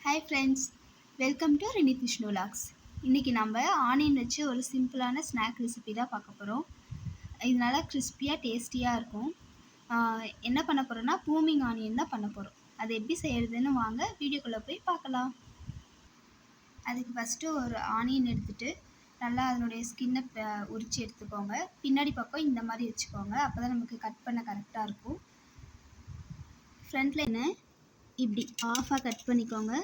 Hi friends, welcome to Rinith Vishnu vlogs. இன்றைக்கி நம்ம onion வச்சு ஒரு சிம்பிளான ஸ்நாக் ரெசிபி தான் பார்க்க போகிறோம். இது நல்லா கிறிஸ்பியாக டேஸ்டியாக இருக்கும். என்ன பண்ண போகிறோன்னா பூமிங் ஆனியன் தான் பண்ண போகிறோம். அது எப்படி செய்கிறதுன்னு வாங்க வீடியோக்குள்ளே போய் பார்க்கலாம். அதுக்கு ஃபஸ்ட்டு ஒரு ஆனியன் எடுத்துகிட்டு நல்லா அதனுடைய ஸ்கின்னை உரித்து எடுத்துக்கோங்க. பின்னாடி பக்கம் இந்த மாதிரி வச்சுக்கோங்க, அப்போ தான் நமக்கு கட் பண்ண கரெக்டாக இருக்கும். ஃப்ரண்ட்டில் என்ன இப்படி ஆஃபாக கட் பண்ணிக்கோங்க.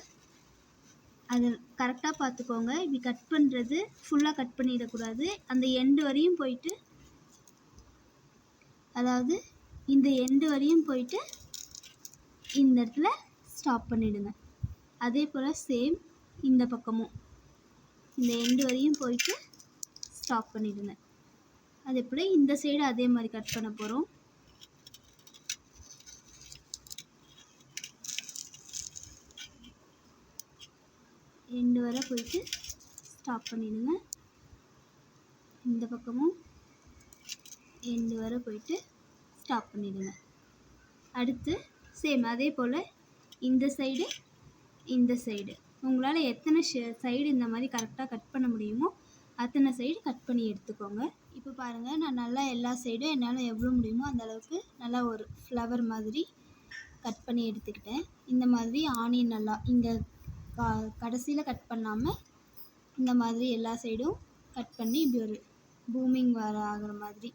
அது கரெக்டாக பார்த்துக்கோங்க. இப்படி கட் பண்ணுறது ஃபுல்லாக கட் பண்ணிடக்கூடாது. அந்த எண்டு வரையும் போயிட்டு, அதாவது இந்த எண்டு வரையும் போயிட்டு இந்த இடத்துல ஸ்டாப் பண்ணிவிடுங்க. அதே போல் சேம் இந்த பக்கமும் இந்த எண்டு வரையும் போயிட்டு ஸ்டாப் பண்ணிவிடுங்க. அதே போல் இந்த சைடு அதே மாதிரி கட் பண்ண போகிறோம். எண்டு வரை போயிட்டு ஸ்டாப் பண்ணிவிடுங்க. இந்த பக்கமும் எண்டு வரை போயிட்டு ஸ்டாப் பண்ணிவிடுங்க. அடுத்து சேம் அதே போல் இந்த சைடு உங்களால் எத்தனை சைடு இந்த மாதிரி கரெக்டாக கட் பண்ண முடியுமோ அத்தனை சைடு கட் பண்ணி எடுத்துக்கோங்க. இப்போ பாருங்கள், நான் நல்லா எல்லா சைடும் என்னால் எவ்வளோ முடியுமோ அந்த அளவுக்கு நல்லா ஒரு ஃப்ளவர் மாதிரி கட் பண்ணி எடுத்துக்கிட்டேன். இந்த மாதிரி ஆனியன் நல்லா இங்கே கடைசியில் கட் பண்ணாமல் இந்த மாதிரி எல்லா சைடும் கட் பண்ணி இப்படி ஒரு பூமிங் ஆகிற மாதிரி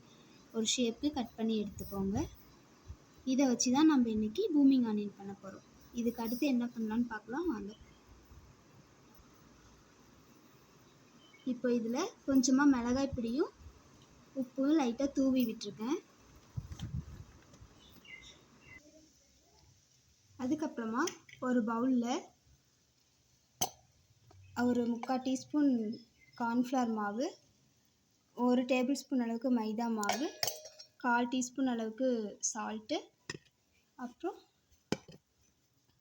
ஒரு ஷேப்பு கட் பண்ணி எடுத்துக்கோங்க. இதை வச்சு தான் நம்ம இன்றைக்கி பூமிங் ஆனியன் பண்ண போகிறோம். இதுக்கு அடுத்து என்ன பண்ணலான்னு பார்க்கலாம் வாங்க. இப்போ இதில் கொஞ்சமாக மிளகாய் பொடியும் உப்பும் லைட்டாக தூவி விட்டுருக்கேன். அதுக்கப்புறமா ஒரு பவுலில் ஒரு 3/4 டீஸ்பூன் கார்ன்ஃப்ளவர் மாவு, 1 டேபிள் ஸ்பூன் அளவுக்கு மைதா மாவு, 1/4 டீஸ்பூன் அளவுக்கு சால்ட்டு, அப்புறம்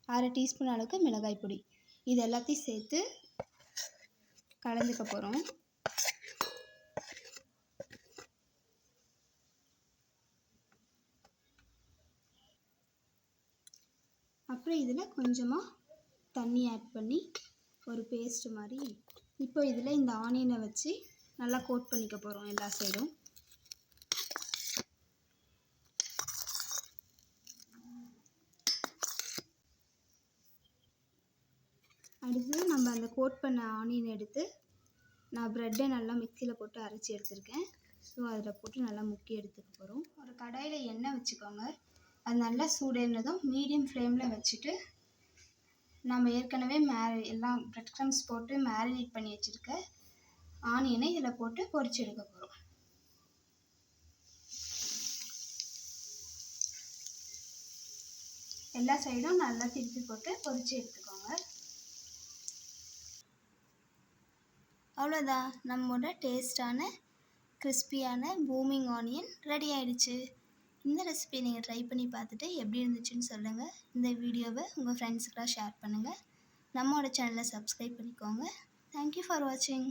1/2 டீஸ்பூன் அளவுக்கு மிளகாய் பொடி, இது எல்லாத்தையும் சேர்த்து கலந்துக்க போகிறோம். அப்புறம் இதில் கொஞ்சமாக தண்ணி ஆட் பண்ணி ஒரு பேஸ்ட் மாதிரி. இப்போ இதில் இந்த ஆனியனை வச்சு நல்லா கோட் பண்ணிக்க போகிறோம் எல்லா சைடும். அடுத்து நம்ம அந்த கோட் பண்ண ஆனியன் எடுத்து நான் ப்ரெட்டை நல்லா மிக்சியில் போட்டு அரைச்சி எடுத்துருக்கேன். ஸோ அதில் போட்டு நல்லா முக்கி எடுத்துக்க போகிறோம். ஒரு கடாயில் எண்ணெய் வச்சுக்கோங்க. அது நல்லா சூடேறினதும் மீடியம் ஃப்ளேமில் வச்சுட்டு நம்ம ஏற்கனவே எல்லாம் ப்ரெட் க்ரம்ஸ் போட்டு மேரினேட் பண்ணி வச்சுருக்க ஆனியனை இதில் போட்டு பொரிச்சு எடுக்க போகிறோம். எல்லா சைடும் நல்லா திருப்பி போட்டு பொரிச்சு எடுத்துக்கோங்க. அவ்வளோதான், நம்மளோட டேஸ்டான கிறிஸ்பியான பூமிங் ஆனியன் ரெடி ஆயிடுச்சு. இந்த ரெசிபியை நீங்கள் ட்ரை பண்ணி பார்த்துட்டு எப்படி இருந்துச்சுன்னு சொல்லுங்கள். இந்த வீடியோவை உங்கள் ஃப்ரெண்ட்ஸுக்கெலாம் ஷேர் பண்ணுங்கள். நம்மளோட சேனலை சப்ஸ்கிரைப் பண்ணிக்கோங்க. தேங்க்யூ ஃபார் வாட்சிங்.